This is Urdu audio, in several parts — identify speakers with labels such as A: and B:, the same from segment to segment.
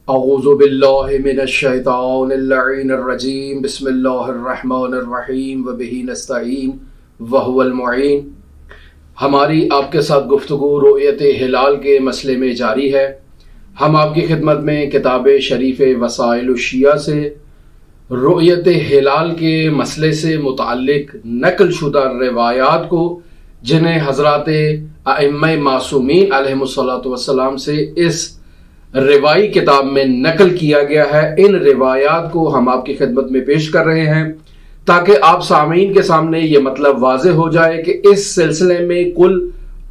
A: اعوذ باللہ من الشیطان اللعین الرجیم بسم اللہ الرحمن الرحیم وبہ نستعین وہو المعین۔ ہماری آپ کے ساتھ گفتگو رؤیت ہلال کے مسئلے میں جاری ہے۔ ہم آپ کی خدمت میں کتاب شریف وسائل الشیعہ سے رؤیت ہلال کے مسئلے سے متعلق نقل شدہ روایات کو، جنہیں حضرات ائمہ معصومین علیہم الصلاۃ والسلام سے اس روائی کتاب میں نقل کیا گیا ہے، ان روایات کو ہم آپ کی خدمت میں پیش کر رہے ہیں تاکہ آپ سامعین کے سامنے یہ مطلب واضح ہو جائے کہ اس سلسلے میں کل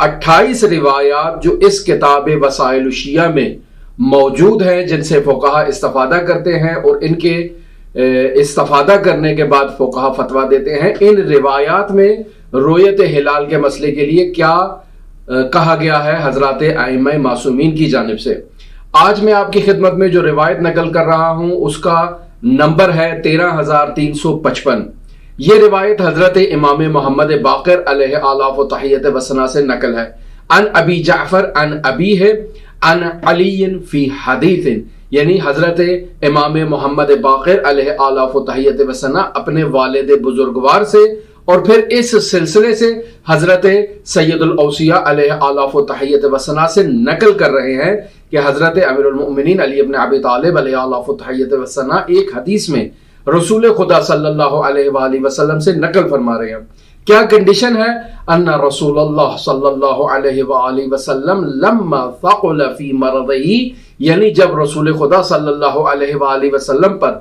A: 28 روایات جو اس کتاب وسائل الشیعہ میں موجود ہیں، جن سے فقہا استفادہ کرتے ہیں اور ان کے استفادہ کرنے کے بعد فقہا فتویٰ دیتے ہیں، ان روایات میں رؤیت ہلال کے مسئلے کے لیے کیا کہا گیا ہے حضرات ائمہ معصومین کی جانب سے۔ آج میں آپ کی خدمت میں جو روایت نقل کر رہا ہوں اس کا نمبر ہے 13355۔ یہ روایت حضرت امام محمد باقر علیہ آلاف و تحیت و ثنا سے نقل ہے۔ ان ابی جعفر ان ابیہ ان علی فی حدیث، یعنی حضرت امام محمد باقر علیہ آلاف و تحیت و ثنا اپنے والد بزرگوار سے، اور پھر اس سلسلے سے حضرت سید الاوصیاء علیہ آلاف و تحیت و ثنا سے نقل کر رہے ہیں کہ حضرت امیر المؤمنین علی ابن ابی طالب علیہ آلاف و تحیت و ثنا ایک حدیث میں رسول خدا صلی اللہ علیہ وآلہ وسلم سے نقل فرما رہے ہیں۔ کیا کنڈیشن ہے؟ ان رسول اللہ صلی اللہ علیہ وآلہ وسلم لما ثقل فی مرضہ، یعنی جب رسول خدا صلی اللہ علیہ وآلہ وسلم پر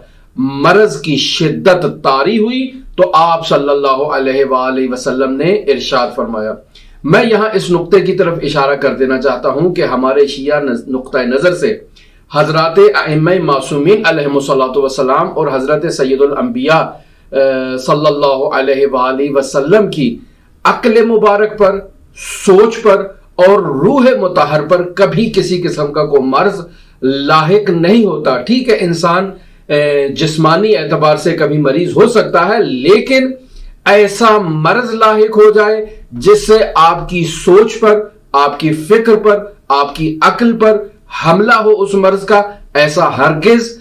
A: مرض کی شدت طاری ہوئی تو آپ صلی اللہ علیہ وآلہ وسلم نے ارشاد فرمایا۔ میں یہاں اس نقطے کی طرف اشارہ کر دینا چاہتا ہوں کہ ہمارے شیعہ نقطہ نظر سے حضرات ائمہ معصومین علیہم الصلاۃ والسلام اور حضرت سید الانبیاء صلی اللہ علیہ وآلہ وسلم کی عقل مبارک پر، سوچ پر اور روح مطہر پر کبھی کسی قسم کا کوئی مرض لاحق نہیں ہوتا۔ ٹھیک ہے، انسان جسمانی اعتبار سے کبھی مریض ہو سکتا ہے، لیکن ایسا مرض لاحق ہو جائے جس سے آپ کی سوچ پر، آپ کی فکر پر، آپ کی عقل پر حملہ ہو اس مرض کا، ایسا ہرگز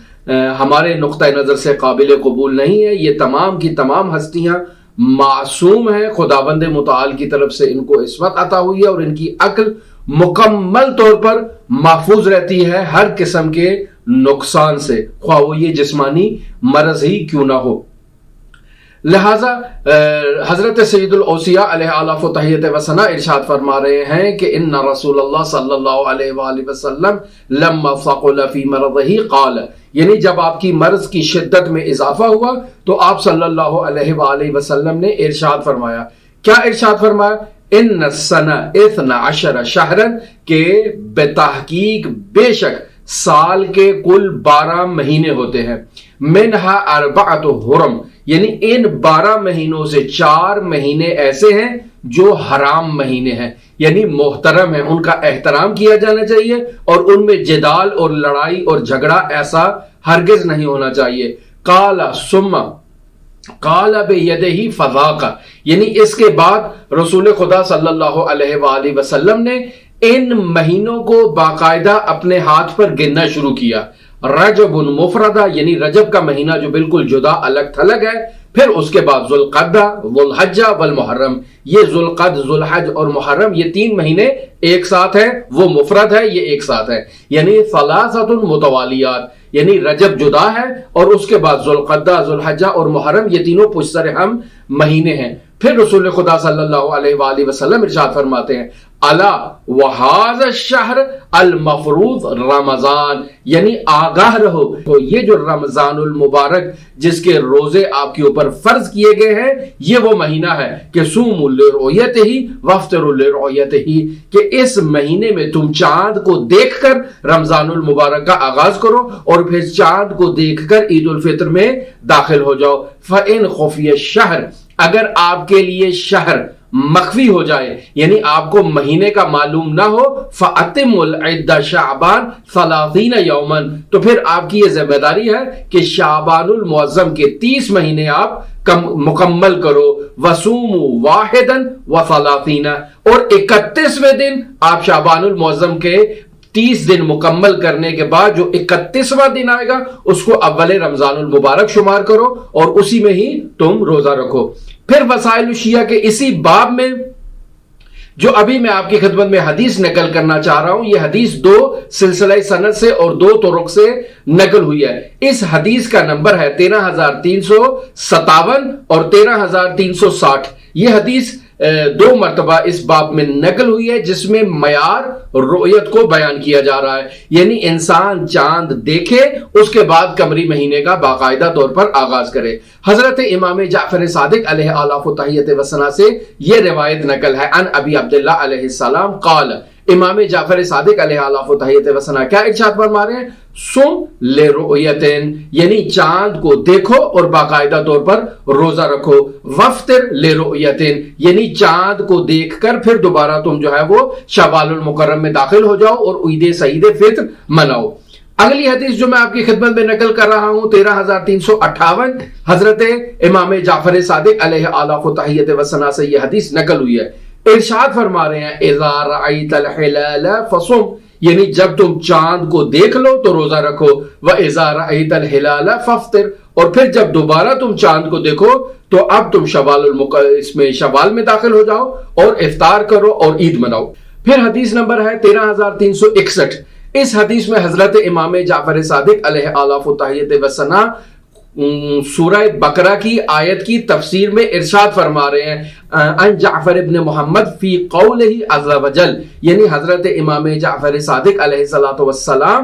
A: ہمارے نقطہ نظر سے قابل قبول نہیں ہے۔ یہ تمام کی تمام ہستیاں معصوم ہیں، خداوند متعال کی طرف سے ان کو عصمت عطا ہوئی ہے اور ان کی عقل مکمل طور پر محفوظ رہتی ہے ہر قسم کے نقصان سے، خواہ وہ یہ جسمانی مرض ہی کیوں نہ ہو۔ لہٰذا حضرت سید الاوصیاء علیہ آلاف و تحیت و ثنا ارشاد فرما رہے ہیں کہ ان رسول اللہ صلی اللہ علیہ وآلہ وسلم لما ثقل فی مرضہ قال، یعنی جب آپ کی مرض کی شدت میں اضافہ ہوا تو آپ صلی اللہ علیہ وآلہ وسلم نے ارشاد فرمایا۔ کیا ارشاد فرمایا؟ ان السنہ 12 شہرا، کہ بتحقیق بے شک سال کے کل 12 مہینے ہوتے ہیں، منہا 4 حرم، یعنی ان 12 مہینوں سے 4 مہینے ایسے ہیں جو حرام مہینے ہیں، یعنی محترم ہیں، ان کا احترام کیا جانا چاہیے اور ان میں جدال اور لڑائی اور جھگڑا ایسا ہرگز نہیں ہونا چاہیے۔ قال ثم قال بیدہ فذاق، یعنی اس کے بعد رسول خدا صلی اللہ علیہ وآلہ وسلم نے ان مہینوں کو باقاعدہ اپنے ہاتھ پر گننا شروع کیا۔ رجب مفردہ، یعنی رجب کا مہینہ جو بالکل جدا الگ تھلگ ہے، پھر اس کے بعد ذوالقعدہ، ذوالحجہ والمحرم، یہ ذوالقعد، ذوالحج اور محرم یہ 3 مہینے ایک ساتھ ہیں، وہ مفرد ہے، یہ ایک ساتھ ہے، یعنی ثلاثۃ متوالیات، یعنی رجب جدا ہے اور اس کے بعد ذوالقعدہ، ذوالحجہ اور محرم یہ تینوں پشت سر ہم مہینے ہیں۔ پھر رسول خدا صلی اللہ علیہ وآلہ وسلم ارشاد فرماتے ہیں الا وہذا الشہر المفروض رمضان، یعنی آگاہ رہو، تو یہ جو رمضان المبارک جس کے روزے آپ کے اوپر فرض کیے گئے ہیں، یہ وہ مہینہ ہے کہ صوموا لرؤیتہ وافطروا لرؤیتہ، کہ اس مہینے میں تم چاند کو دیکھ کر رمضان المبارک کا آغاز کرو اور پھر چاند کو دیکھ کر عید الفطر میں داخل ہو جاؤ۔ فإن خفی الشہر، اگر آپ کے لیے شہر مخفی ہو جائے، یعنی آپ کو مہینے کا معلوم نہ ہو، فَأَتِمُّ الْعِدَّ شَعْبَانَ 30 یوماً، تو پھر آپ کی یہ ذمہ داری ہے کہ شعبان المعظم کے 30 مہینے آپ مکمل کرو۔ وَصُومُوا وَاحِدًا وَثَلَاثِينَ، اور 31ویں دن آپ شعبان المعظم کے 30 دن مکمل کرنے کے بعد جو 31واں دن آئے گا اس کو اول رمضان المبارک شمار کرو اور اسی میں ہی تم روزہ رکھو۔ پھر وسائل الشیعہ کے اسی باب میں جو ابھی میں آپ کی خدمت میں حدیث نقل کرنا چاہ رہا ہوں، یہ حدیث 2 سلسلہ سند سے اور 2 طرق سے نقل ہوئی ہے۔ اس حدیث کا نمبر ہے 13357 اور 13360۔ یہ حدیث 2 مرتبہ اس باب میں نقل ہوئی ہے جس میں معیار رؤیت کو بیان کیا جا رہا ہے، یعنی انسان چاند دیکھے اس کے بعد قمری مہینے کا باقاعدہ طور پر آغاز کرے۔ حضرت امام جعفر صادق علیہ آلاف و تحیت و ثنا سے یہ روایت نقل ہے، ان ابی عبداللہ علیہ السلام قال، امام جعفر صادق علیہ آلاف و تحیت و ثنا کیا ارشاد فرما رہے ہیں؟ سم لرؤیتن، یعنی چاند کو دیکھو اور باقاعدہ طور پر روزہ رکھو، وفطر لرؤیتن، یعنی چاند کو دیکھ کر پھر دوبارہ تم جو ہے وہ شوال المکرم میں داخل ہو جاؤ اور عید سعید فطر مناؤ۔ اگلی حدیث جو میں آپ کی خدمت میں نقل کر رہا ہوں 13358، حضرت امام جعفر صادق علیہ آلاف و تحیت و ثنا سے یہ حدیث نقل ہوئی ہے۔ ارشاد فرما رہے ہیں اذا رأیت الہلال فصم، یعنی جب تم چاند کو دیکھ لو تو روزہ رکھو، وَإِذَا رَأَيْتَ الْهِلَالَ فَافْطِرْ، اور پھر جب دوبارہ تم چاند کو دیکھو تو اب تم اس میں شوال میں داخل ہو جاؤ اور افطار کرو اور عید مناؤ۔ پھر حدیث نمبر ہے 13361۔ اس حدیث میں حضرت امام جعفر صادق علیہ آلاف و تحیت و ثنا سورہ بقرہ کی آیت کی تفسیر میں ارشاد فرما رہے ہیں ان جعفر ابن محمد فی قولہ عز وجل، یعنی حضرت امام جعفر صادق علیہ السلام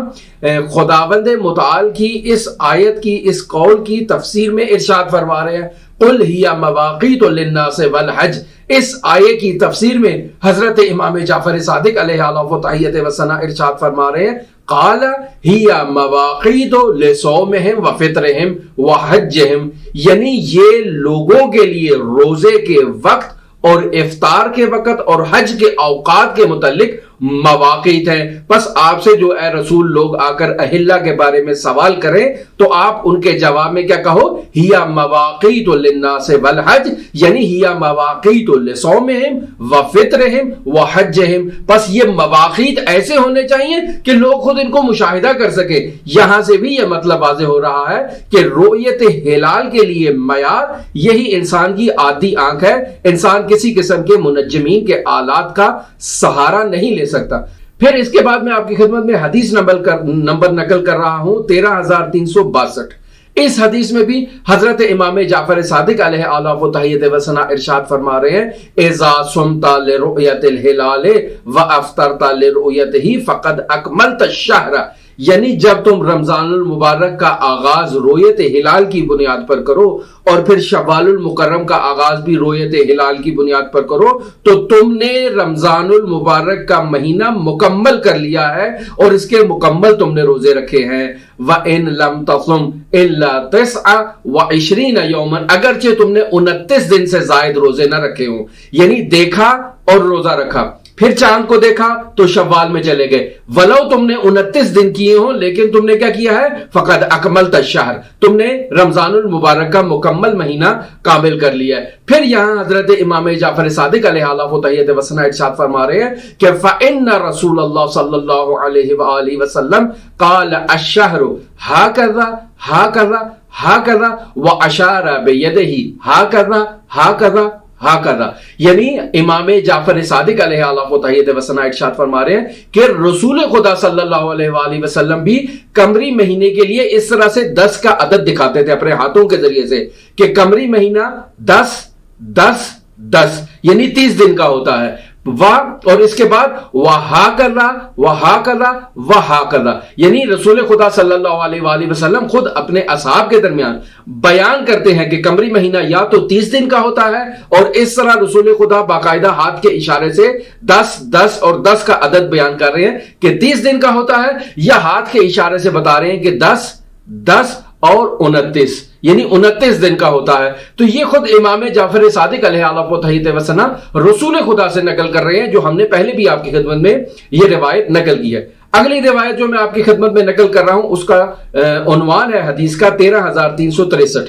A: خداوند متعال کی اس آیت کی اس قول کی تفسیر میں ارشاد فرما رہے ہیں قل ہی مواقیت للناس والحج۔ اس آیے کی تفسیر میں حضرت امام جعفر صادق علیہ آلاف و تحیت و ثنا ارشاد فرما رہے ہیں قال ہی مواقیت لصومہم وفطرہم وحجہم، یعنی یہ لوگوں کے لیے روزے کے وقت اور افطار کے وقت اور حج کے اوقات کے متعلق مواقیت ہیں۔ پس آپ سے جو اے رسول لوگ آ کر اہلہ کے بارے میں سوال کریں تو آپ ان کے جواب میں کیا کہو؟ ہیا مواقیت للناس والحج، یعنی ہیا مواقیت لصومہم وفطرہم وحجہم۔ پس یہ مواقیت ایسے ہونے چاہیے کہ لوگ خود ان کو مشاہدہ کر سکیں۔ یہاں سے بھی یہ مطلب واضح ہو رہا ہے کہ رؤیت ہلال کے لیے معیار یہی انسان کی عادی آنکھ ہے، انسان کسی قسم کے منجمین کے آلات کا سہارا نہیں لے سکتا۔ پھر اس کے بعد میں آپ کی خدمت میں حدیث نمبر نقل کر رہا ہوں 13362۔ اس حدیث میں بھی حضرت امام جعفر صادق علیہ آلاف و تحیت و ثنا ارشاد فرما رہے ہیں اذا صمت لرؤیت الہلال وافطرت لرؤیتہ فقد اکملت الشہر، یعنی جب تم رمضان المبارک کا آغاز رویت ہلال کی بنیاد پر کرو اور پھر شوال المکرم کا آغاز بھی رویت ہلال کی بنیاد پر کرو تو تم نے رمضان المبارک کا مہینہ مکمل کر لیا ہے اور اس کے مکمل تم نے روزے رکھے ہیں۔ وَإِن لَمْ تَصُمْ إِلَّا 29 يَوْمًا، اگرچہ تم نے 29 دن سے زائد روزے نہ رکھے ہوں، یعنی دیکھا اور روزہ رکھا، پھر چاند کو دیکھا تو شوال میں چلے گئے، ولو تم نے 29 دن کیے ہوں لیکن تم نے کیا کیا ہے؟ فقد اکملت الشہر، تم نے رمضان المبارک کا مکمل مہینہ کامل کر لیا ہے۔ پھر یہاں حضرت امام جعفر صادق علیہ آلاف و تحیت و ثنا ارشاد فرما رہے ہیں کہ فَإِنَّ رسول اللہ صلی اللہ علیہ وآلہ وسلم قال الشہر ہاکذا ہاکذا ہاکذا واشار بیدہ ہاکذا ہاکذا ہاکذا، یعنی امام جعفر صادق علیہ آلاف و تحیت و ثنا ارشاد فرما رہے ہیں کہ رسول خدا صلی اللہ علیہ وآلہ وسلم بھی قمری مہینے کے لیے اس طرح سے 10 کا عدد دکھاتے تھے اپنے ہاتھوں کے ذریعے سے کہ قمری مہینہ 10 10 10 یعنی 30 دن کا ہوتا ہے، اور اس کے بعد وَهَاكَذَا، یعنی رسول خدا صلی اللہ علیہ وآلہ وسلم خود اپنے اصحاب کے درمیان بیان کرتے ہیں کہ قمری مہینہ یا تو 30 دن کا ہوتا ہے، اور اس طرح رسول خدا باقاعدہ ہاتھ کے اشارے سے 10 10 اور 10 کا عدد بیان کر رہے ہیں کہ 30 دن کا ہوتا ہے، یا ہاتھ کے اشارے سے بتا رہے ہیں کہ 10 10 اور 29 یعنی 29 دن کا ہوتا ہے۔ تو یہ خود امام جعفر صادق علیہ آلاف و تحیت و ثنا رسول خدا سے نقل کر رہے ہیں، جو ہم نے پہلے بھی آپ کی خدمت میں یہ روایت نقل کی ہے۔ اگلی روایت جو میں آپ کی خدمت میں نقل کر رہا ہوں اس کا عنوان ہے حدیث کا 13363۔